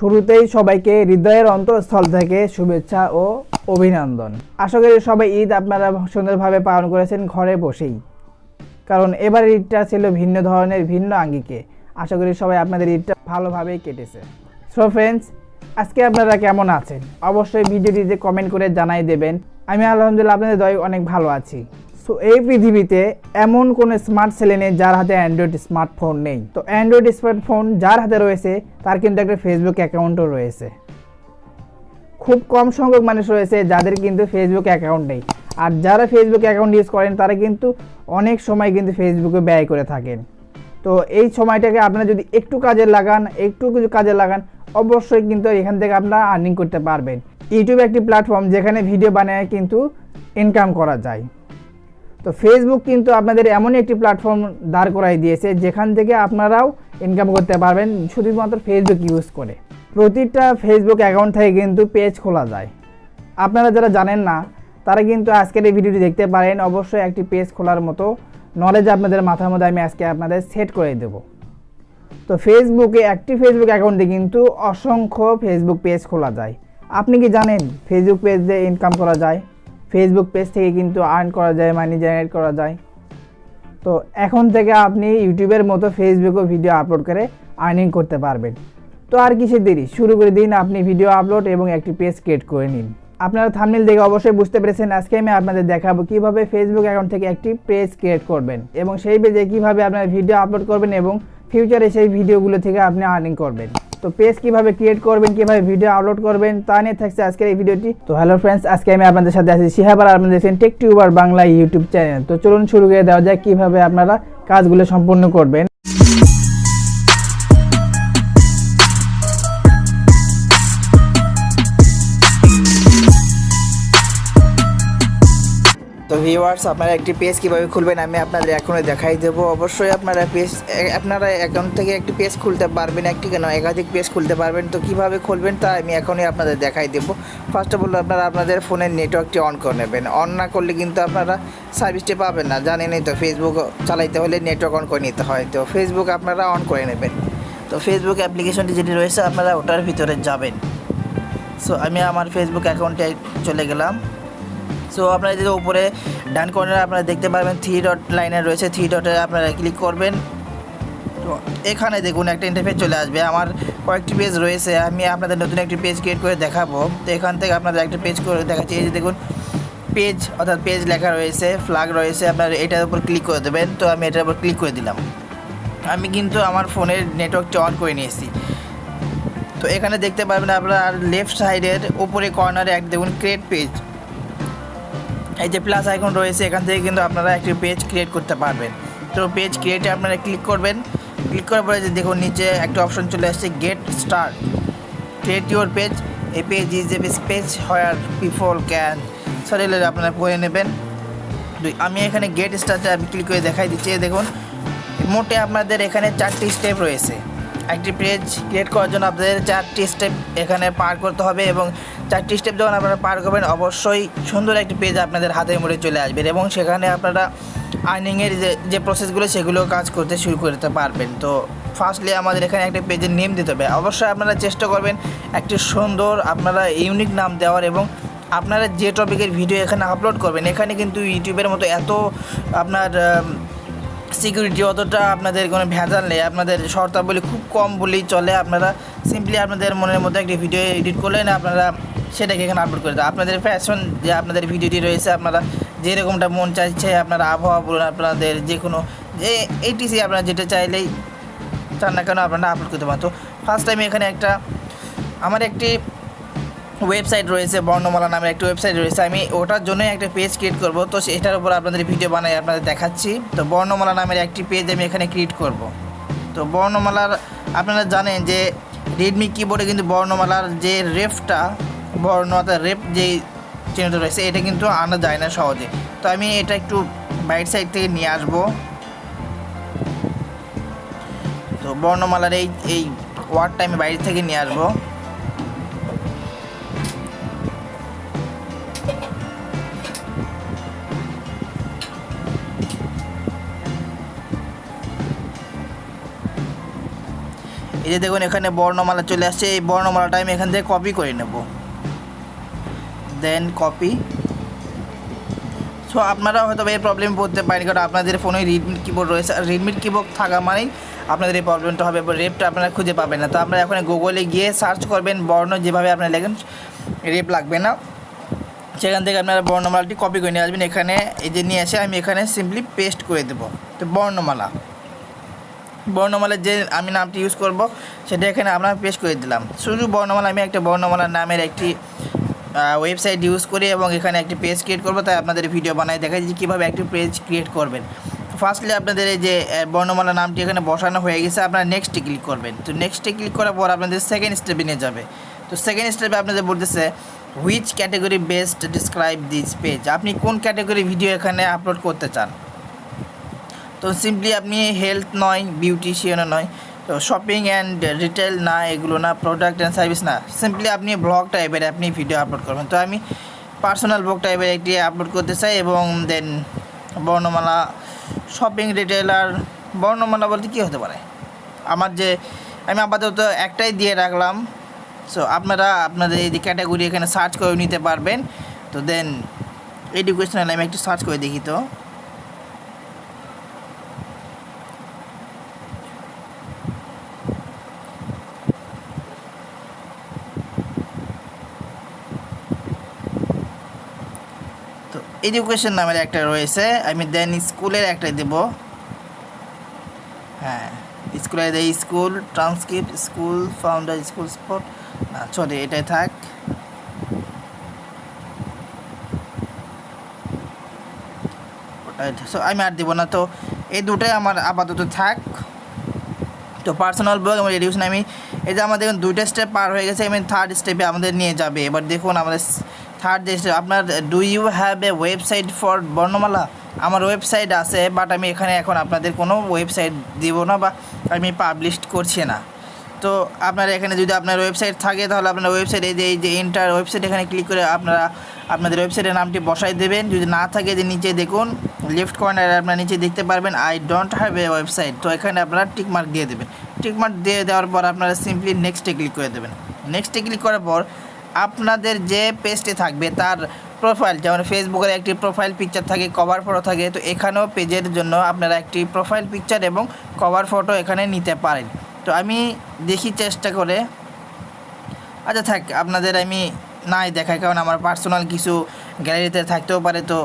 শুরুতেই সবাইকে হৃদয়ের অন্তঃস্থল থেকে শুভেচ্ছা ও অভিনন্দন। আশা করি সবাই ঈদ আপনারা সুন্দরভাবে পালন করেছেন ঘরে বসেই, কারণ এবার ঈদটা ছিল ভিন্ন ধরনের, ভিন্ন আঙ্গিকে। আশা করি সবাই আপনাদের ঈদটা ভালোভাবেই কেটেছে। সো ফ্রেন্ডস, আজকে আপনারা কেমন আছেন অবশ্যই ভিডিওটিতে কমেন্ট করে জানাই দেবেন। আমি আলহামদুলিল্লাহ আপনাদের দয় অনেক ভালো আছি। সো এই পৃথিবীতে এমন কোনো স্মার্ট ছেলে নেই যার হাতে অ্যান্ড্রয়েড স্মার্টফোন নেই। তো অ্যান্ড্রয়েড স্মার্টফোন যার হাতে রয়েছে তার কিন্তু একটা ফেসবুক অ্যাকাউন্টও রয়েছে। খুব কম সংখ্যক মানুষ রয়েছে যাদের কিন্তু ফেসবুক অ্যাকাউন্ট নেই। আর যারা ফেসবুক অ্যাকাউন্ট ইউজ করেন তারা কিন্তু অনেক সময় কিন্তু ফেসবুকে ব্যয় করে থাকেন। তো এই সময়টাকে আপনারা যদি একটু কিছু কাজে লাগান অবশ্যই কিন্তু এখান থেকে আপনারা আর্নিং করতে পারবেন। ইউটিউব একটি প্ল্যাটফর্ম যেখানে ভিডিও বানায় কিন্তু ইনকাম করা যায়। তো ফেসবুক কিন্তু আপনাদের এমনই একটি প্ল্যাটফর্ম দাঁড় করাই দিয়েছে যেখান থেকে আপনারাও ইনকাম করতে পারবেন শুধুমাত্র ফেসবুক ইউজ করে। প্রতিটা ফেসবুক অ্যাকাউন্ট থেকে কিন্তু পেজ খোলা যায়। আপনারা যারা জানেন না তারা কিন্তু আজকের এই ভিডিওটি দেখতে পারেন। অবশ্যই একটি পেজ খোলার মতো নলেজ আপনাদের মাথার মধ্যে আমি আজকে আপনাদের সেট করে দেব। তো ফেসবুকে একটি ফেসবুক অ্যাকাউন্টে কিন্তু অসংখ্য ফেসবুক পেজ খোলা যায়। আপনি কি জানেন ফেসবুক পেজ দিয়ে ইনকাম করা যায়? ফেসবুক পেজ থেকে কিন্তু আর্ন করা যায়, মানি জেনারেট করা যায়। তো এখন থেকে আপনি ইউটিউবের মতো ফেসবুকেও ভিডিও আপলোড করে আর্নিং করতে পারবেন। তো আর কিসের দেরি, শুরু করে দিন। আপনি ভিডিও আপলোড এবং একটি পেজ ক্রিয়েট করে নিন। আপনারা থাম্বনেল দেখে অবশ্যই বুঝতে পেরেছেন আজকে আমি আপনাদের দেখাবো কিভাবে ফেসবুক অ্যাকাউন্ট থেকে একটি পেজ ক্রিয়েট করবেন এবং সেই পেজে কিভাবে আপনারা ভিডিও আপলোড করবেন এবং ফিউচারে সেই ভিডিওগুলো থেকে আপনি আর্নিং করবেন। তো পেজ কিভাবে ক্রিয়েট করবেন, কিভাবে ভিডিও আপলোড করবেন তা নিয়ে থাকছে আজকের এই ভিডিওটি। তো হ্যালো ফ্রেন্ডস, আজকে আমি আপনাদের সাথে আছি শিহাব আর আপনাদের দেখছেন tech tuber Bangla YouTube channel. তো চলুন শুরু করে দেওয়া যাক কিভাবে আপনারা কাজগুলো সম্পূর্ণ করবেন। তো ভিউয়ার্স, আপনারা একটি পেজ কীভাবে খুলবেন আমি আপনাদের এখনই দেখাই দেবো। অবশ্যই আপনারা অ্যাকাউন্ট থেকে একটি পেজ খুলতে পারবেন, একটি কেন একাধিক পেজ খুলতে পারবেন। তো কীভাবে খুলবেন তা আমি এখনই আপনাদের দেখাই দেবো। ফার্স্ট অফ অল আপনারা আপনাদের ফোনের নেটওয়ার্কটি অন করে নেবেন। অন না করলে কিন্তু আপনারা সার্ভিসটি পাবেন না, জানেনই তো ফেসবুক চালাইতে হলে নেটওয়ার্ক অন করে নিতে হয়। তো ফেসবুক আপনারা অন করে নেবেন। তো ফেসবুক অ্যাপ্লিকেশনটি যেটি রয়েছে আপনারা ওটার ভিতরে যাবেন। সো আমি আমার ফেসবুক অ্যাকাউন্টে চলে গেলাম। সো আপনারা যদি উপরে ডান কর্নারে আপনারা দেখতে পারবেন 3 ডট লাইনে রয়েছে, 3 ডটে আপনারা ক্লিক করবেন। তো এখানে দেখুন একটা ইন্টারফেস চলে আসবে। আমার কয়েকটি পেজ রয়েছে, আমি আপনাদের নতুন একটি পেজ ক্রিয়েট করে দেখাবো। তো এখান থেকে আপনাদের একটা পেজ করে দেখাচ্ছি। এই যে দেখুন পেজ, অর্থাৎ পেজ লেখা রয়েছে, ফ্ল্যাগ রয়েছে, আপনারা এটার উপর ক্লিক করে দেবেন। তো আমি এটার উপর ক্লিক করে দিলাম। আমি কিন্তু আমার ফোনের নেটওয়ার্কটি অন করে নিয়েছি। তো এখানে দেখতে পারবেন আপনারা লেফট সাইডের উপরে কর্নারে এক দেখুন ক্রিয়েট পেজ, এই যে প্লাস আইকন রয়েছে, এখান থেকে কিন্তু আপনারা একটি পেজ ক্রিয়েট করতে পারবেন। তো পেজ ক্রিয়েটে আপনারা ক্লিক করবেন। ক্লিক করার পরে যে দেখুন নিচে একটা অপশন চলে আসছে get start, create your page, A page is a page where people can search, আপনারা পড়ে নেবেন। আমি এখানে গেট স্টার্টে আমি ক্লিক করে দেখাই দিচ্ছি। দেখুন মোটে আপনাদের এখানে 4টি স্টেপ রয়েছে। একটি পেজ ক্রিয়েট করার জন্য আপনাদের 4টি স্টেপ এখানে পার করতে হবে এবং 4টি স্টেপ যখন আপনারা পার করবেন অবশ্যই সুন্দর একটি পেজ আপনাদের হাতের মুঠে চলে আসবে এবং সেখানে আপনারা আর্নিংয়ের যে প্রসেসগুলো সেগুলো কাজ করতে শুরু করতে পারবেন। তো ফার্স্টলি আমাদের এখানে একটা পেজের নেম দিতে হবে। অবশ্যই আপনারা চেষ্টা করবেন একটি সুন্দর আপনারা ইউনিক নাম দেওয়ার এবং আপনারা যে টপিকের ভিডিও এখানে আপলোড করবেন, এখানে কিন্তু ইউটিউবের মতো এত আপনার সিকিউরিটি অতটা আপনাদের কোনো ভেজাল নেই। আপনাদের শর্তাবলী খুব কম বলেই চলে। আপনারা সিম্পলি আপনাদের মনের মধ্যে একটি ভিডিও এডিট করলেন, আপনারা সেটাকে এখানে আপলোড করে দেন। আপনাদের ফ্যাশন যে আপনাদের ভিডিওটি রয়েছে, আপনারা যেরকমটা মন চাইছে, আপনারা আবহাওয়া বলুন, আপনাদের যে কোনো যে এইটিসি আপনারা যেটা চাইলেই চান না কেন আপনারা আপলোড করতে পারেন। তো ফার্স্ট টাইম এখানে আমার একটি ওয়েবসাইট রয়েছে, বর্ণমালা নামের একটি ওয়েবসাইট রয়েছে। আমি ওটার জন্যই একটা পেজ ক্রিয়েট করব। তো সেটার উপর আপনাদের ভিডিও বানাই আপনাদের দেখাচ্ছি। তো বর্ণমালা নামের একটি পেজ আমি এখানে ক্রিয়েট করব। তো বর্ণমালার আপনারা জানেন যে রেডমি কিবোর্ডে কিন্তু বর্ণমালার যে রেফটা রেপ যে চিহ্নটা রয়েছে এটা কিন্তু আনা যায় না সহজে। তো আমি এটা একটু বাইট সাইড থেকে নিয়ে আসব। তো বর্ণমালার এই ওয়ার্ডটা আমি বাইরে থেকে নিয়ে আসবো। এই যে দেখুন এখানে বর্ণমালা চলে আসছে, এই বর্ণমালাটা আমি এখান থেকে কপি করে নেব, দেন কপি। সো আপনারা হয়তো এই প্রবলেম পড়তে পারেন, কারণ আপনাদের ফোনে রেডমি কিবোর্ড রয়েছে, আর রেডমির কিবোর্ড থাকা মানেই আপনাদের এই প্রবলেমটা হবে, রেপটা আপনারা খুঁজে পাবেন না। তো আপনারা এখন গুগলে গিয়ে সার্চ করবেন বর্ণ, যেভাবে আপনারা লেখেন রেপ লাগবে না, সেখান থেকে আপনারা বর্ণমালাটি কপি করে নিয়ে আসবেন। এখানে এই যে নিয়ে এসে আমি এখানে সিম্পলি পেস্ট করে দেবো। তো বর্ণমালার যে আমি নামটি ইউজ করব সেটা এখানে আপনারা পেস্ট করে দিলাম। শুধু বর্ণমালা, আমি একটা বর্ণমালা নামের একটি ওয়েবসাইট ইউজ করি এবং এখানে একটি পেজ ক্রিয়েট করবো, তাই আপনাদের ভিডিও বানাই দেখাই যে কীভাবে একটি পেজ ক্রিয়েট করবেন। ফার্স্টলি আপনাদের এই যে বর্ণমালা নামটি এখানে বসানো হয়ে গেছে, আপনারা নেক্সটে ক্লিক করবেন। তো নেক্সটে ক্লিক করার পর আপনাদের সেকেন্ড স্টেপে নিয়ে যাবে। তো সেকেন্ড স্টেপে আপনাদের বলতেছে which category best describe this page, আপনি কোন ক্যাটাগরি ভিডিও এখানে আপলোড করতে চান। তো সিম্পলি আপনি হেলথ নয়, বিউটিশিয়ানও নয়, তো শপিং অ্যান্ড রিটেল না, এগুলো না, প্রোডাক্ট অ্যান্ড সার্ভিস না, সিম্পলি আপনি ব্লগ টাইপের আপনি ভিডিও আপলোড করবেন। তো আমি পার্সোনাল ব্লগ টাইপের একটি আপলোড করতে চাই, এবং দেন বর্ণমালা, শপিং, রিটেল। আর বর্ণমালা বলতে কী হতে পারে, আমি আপাতত একটাই দিয়ে রাখলাম। সো আপনারা আপনাদের এই ক্যাটাগরি এখানে সার্চ করে নিতে পারবেন। তো দেন এডুকেশনাল আমি একটু সার্চ করে দেখি। তো এডুকেশন নামের একটা রয়েছে, আমি দেন স্কুলের একটা দেব। হ্যাঁ, স্কুলের দেয় school transcript, school founder, school sport, না সরি এটাই থাক। সো আমি আর দেবো না, তো এই দুটোই আমার আপাতত থাক। তো পার্সোনাল ব্লগ এবং এডুকেশন আমি এই যে আমাদের দেখুন দুইটা স্টেপ পার হয়ে গেছে, আমি থার্ড স্টেপে আমাদের নিয়ে যাবে। এবার দেখুন আমাদের থার্ড যে স্টেপ, আপনার do you have a website for Barnamala. আমার ওয়েবসাইট আছে, বাট আমি এখানে এখন আপনাদের কোনো ওয়েবসাইট দিব না, বা আমি পাবলিশ করছি না। তো আপনার এখানে যদি আপনার ওয়েবসাইট থাকে, তাহলে আপনার ওয়েবসাইট এই যে এন্টার ওয়েবসাইট এখানে ক্লিক করে আপনারা আপনাদের ওয়েবসাইটের নামটি বসাই দেবেন। যদি না থাকে, যে নিচে দেখুন লেফট কর্নারে আপনার নিচে দেখতে পারবেন I don't have a website, তো এখানে আপনারা টিকমার্ক দিয়ে দেবেন। টিকমার্ক দিয়ে দেওয়ার পর আপনারা সিম্পলি নেক্সটে ক্লিক করে দেবেন। নেক্সটে ক্লিক করার পর আপনাদের যে পেজটি থাকবে তার প্রোফাইল, যেমন ফেসবুকের একটি প্রোফাইল পিকচার থাকে, কভার ফটো থাকে, তো এখানেও পেজের জন্য আপনারা একটি প্রোফাইল পিকচার এবং কভার ফটো এখানে নিতে পারেন। তো আমি দেখি চেষ্টা করে, আচ্ছা থাক, আপনাদের আমি নাই দেখাই, কারণ আমার পার্সোনাল কিছু গ্যালারিতে থাকতেও পারে। তো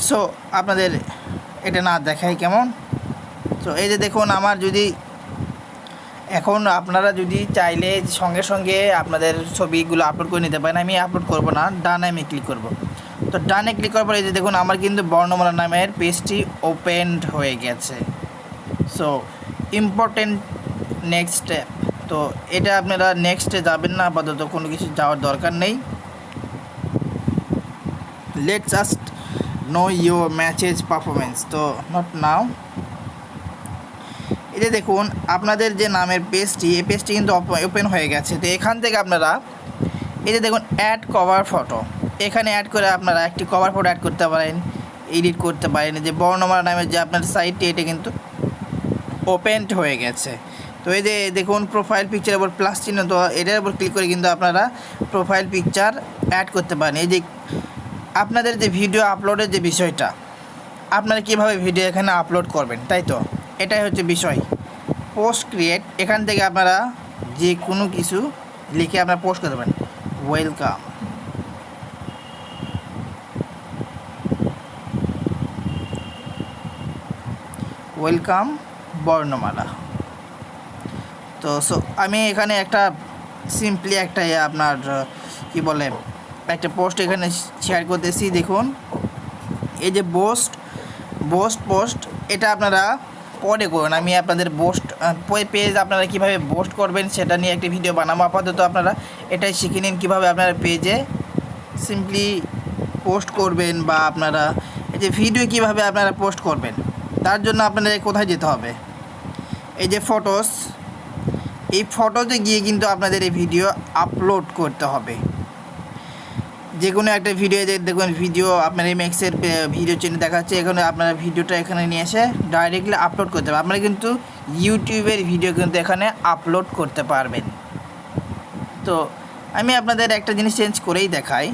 সো আপনাদের এটা না দেখাই কেমন। তো এই যে দেখুন আমার যদি এখন আপনারা যদি চাইলে সঙ্গে সঙ্গে আপনাদের ছবিগুলো আপলোড করে নিতে পারেন, আমি আপলোড করব না, ডানে আমি ক্লিক করব। তো ডানে ক্লিক করার পর এই যে দেখুন আমার কিন্তু বর্ণমালা নামের পেজটি ওপেনড হয়ে গেছে। সো ইম্পর্টেন্ট নেক্সট স্টেপ, তো এটা আপনারা নেক্সটে যাবেন না, আপাতত কোনো কিছু যাওয়ার দরকার নেই। Let's just know your matches performance, to not now. এই যে দেখুন আপনাদের যে নামের পেজটি, এই পেজটি কিন্তু ওপেন হয়ে গেছে। তো এখান থেকে আপনারা এই যে দেখুন অ্যাড কভার ফটো, এখানে অ্যাড করে আপনারা একটি কভার ফটো অ্যাড করতে পারেন, এডিট করতে পারেন। যে বর্ণমালা নামের যে আপনার সাইটটি, এটা কিন্তু ওপেনড হয়ে গেছে। তো এই যে দেখুন প্রোফাইল পিকচারের উপর প্লাস চিহ্ন, তো এটার উপর ক্লিক করে কিন্তু আপনারা প্রোফাইল পিকচার অ্যাড করতে পারেন। এই যে আপনাদের যে ভিডিও আপলোডের যে বিষয়টা, আপনারা কীভাবে ভিডিও এখানে আপলোড করবেন, তাই তো এটাই হচ্ছে বিষয়। পোস্ট ক্রিয়েট, এখান থেকে আপনারা যে কোনো কিছু লিখে আপনারা পোস্ট করতে পারেন। ওয়েলকাম বর্ণমালা। তো সো আমি এখানে একটা সিম্পলি একটা আপনার কি বলে একটা পোস্ট এখানে শেয়ার করতেছি। দেখুন এই যে পোস্ট এটা আপনারা পরে করুন, আমি আপনাদের পেজ আপনারা কীভাবে পোস্ট করবেন সেটা নিয়ে একটি ভিডিও বানাবো। আপাতত আপনারা এটাই শিখে নিন কীভাবে আপনারা পেজে সিম্পলি পোস্ট করবেন, বা আপনারা এই যে ভিডিও কীভাবে আপনারা পোস্ট করবেন, তার জন্য আপনাদের কোথায় যেতে হবে, এই যে ফটোস, এই ফটোতে গিয়ে কিন্তু আপনাদের এই ভিডিও আপলোড করতে হবে। যে কোনো একটা ভিডিও দেখুন, ভিডিও আপনার এমএক্সের ভিডিও চিহ্ন দেখাচ্ছে, এখানে আপনারা ভিডিওটা এখানে নিয়ে এসে ডাইরেক্টলি আপলোড করতে পারবেন। আপনারা কিন্তু ইউটিউবের ভিডিও কিন্তু এখানে আপলোড করতে পারবেন। তো আমি আপনাদের একটা জিনিস চেঞ্জ করেই দেখাই,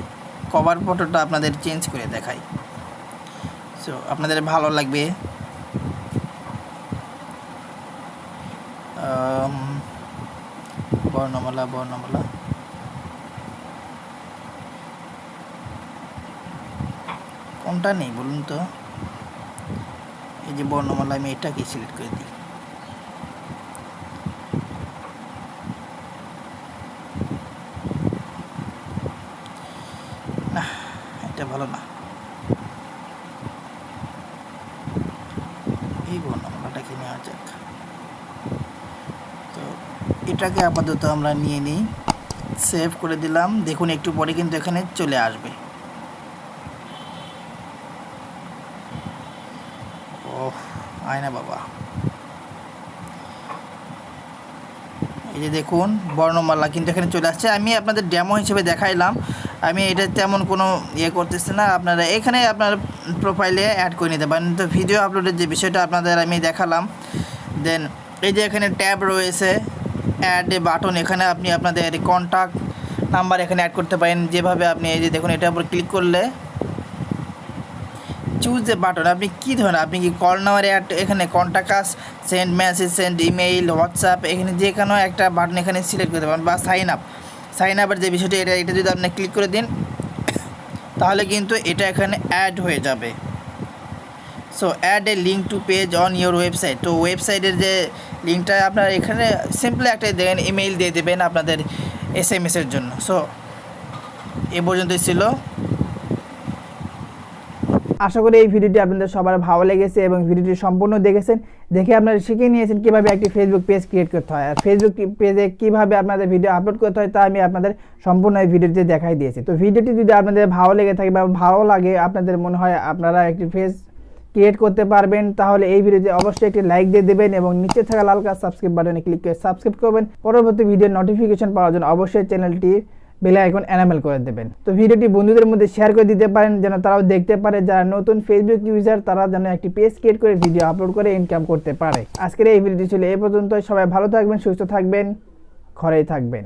কভার ফটোটা আপনাদের চেঞ্জ করে দেখাই, সো আপনাদের ভালো লাগবে। বর্ণমালা কোনটা নেই বলুন তো? এই যে বর্ণমালা, আমি এটাকে সিলেক্ট করে দিই। না, এটা ভালো না, এই বর্ণমালাটাকে নেওয়া যাক। তো এটাকে আপাতত আমরা নিয়ে নিই, সেভ করে দিলাম। দেখুন একটু পরে কিন্তু এখানে চলে আসবে। ওহ, আয়না বাবা, এই যে দেখুন বর্ণমালা কিন্তু এখানে চলে আসছে। আমি আপনাদের ডেমো হিসেবে দেখাইলাম, আমি এটা তেমন কোনো ইয়ে করতেছি না। আপনারা এখানে আপনার প্রোফাইলে অ্যাড করে নিতে পারেন। তো ভিডিও আপলোডের যে বিষয়টা আপনাদের আমি দেখালাম। দেন এই যে এখানে ট্যাব রয়েছে, অ্যাড এ বাটন, এখানে আপনি আপনাদের কন্ট্যাক্ট নাম্বার এখানে অ্যাড করতে পারেন। যেভাবে আপনি এই যে দেখুন, এটার উপর ক্লিক করলে চুজ এ বাটন, আপনি কী ধরনের, আপনি কি কল নাম্বার অ্যাড, এখানে contact us, send message, send email, WhatsApp, এখানে যে কোনো একটা বাটন এখানে সিলেক্ট করতে পারেন। বা সাইন আপের যে বিষয়টা, এটা যদি আপনি ক্লিক করে দিন তাহলে কিন্তু এটা এখানে অ্যাড হয়ে যাবে। So add a link to page on your website. তো ওয়েবসাইটের যে লিঙ্কটা আপনার এখানে সিম্পলি একটা দেবেন, ইমেইল দিয়ে দেবেন আপনাদের SMS-এর জন্য। সো এ পর্যন্তই ছিল। আশা করি এই ভিডিওটি আপনাদের সবার ভালো লেগেছে এবং ভিডিওটি সম্পূর্ণ দেখেছেন, দেখে আপনারা শিখে নিয়েছেন কীভাবে একটি ফেসবুক পেজ ক্রিয়েট করতে হয়। আর ফেসবুক পেজে কীভাবে আপনাদের ভিডিও আপলোড করতে হয় তা আমি আপনাদের সম্পূর্ণ এই ভিডিওতে দেখাই দিয়েছি। তো ভিডিওটি যদি আপনাদের ভালো লেগে থাকে বা ভালো লাগে, আপনাদের মনে হয় আপনারা একটি পেজ ক্রিয়েট করতে পারবেন, তাহলে এই ভিডিওতে অবশ্যই একটি লাইক দিয়ে দেবেন এবং নিচে থাকা লাল কালার সাবস্ক্রাইব বাটনে ক্লিক করে সাবস্ক্রাইব করবেন। পরবর্তী ভিডিওর নোটিফিকেশন পাওয়ার জন্য অবশ্যই চ্যানেলটি বেল আইকন এনেবল করে দেবেন। তো ভিডিওটি বন্ধুদের মধ্যে শেয়ার করে দিতে পারেন, যেন তারাও দেখতে পারে, যারা নতুন ফেসবুক ইউজার তারা যেন একটি পেজ ক্রিয়েট করে ভিডিও আপলোড করে ইনকাম করতে পারে। আজকের এই ভিডিওটি ছিল এই পর্যন্ত। সবাই ভালো থাকবেন, সুস্থ থাকবেন, ঘরেই থাকবেন।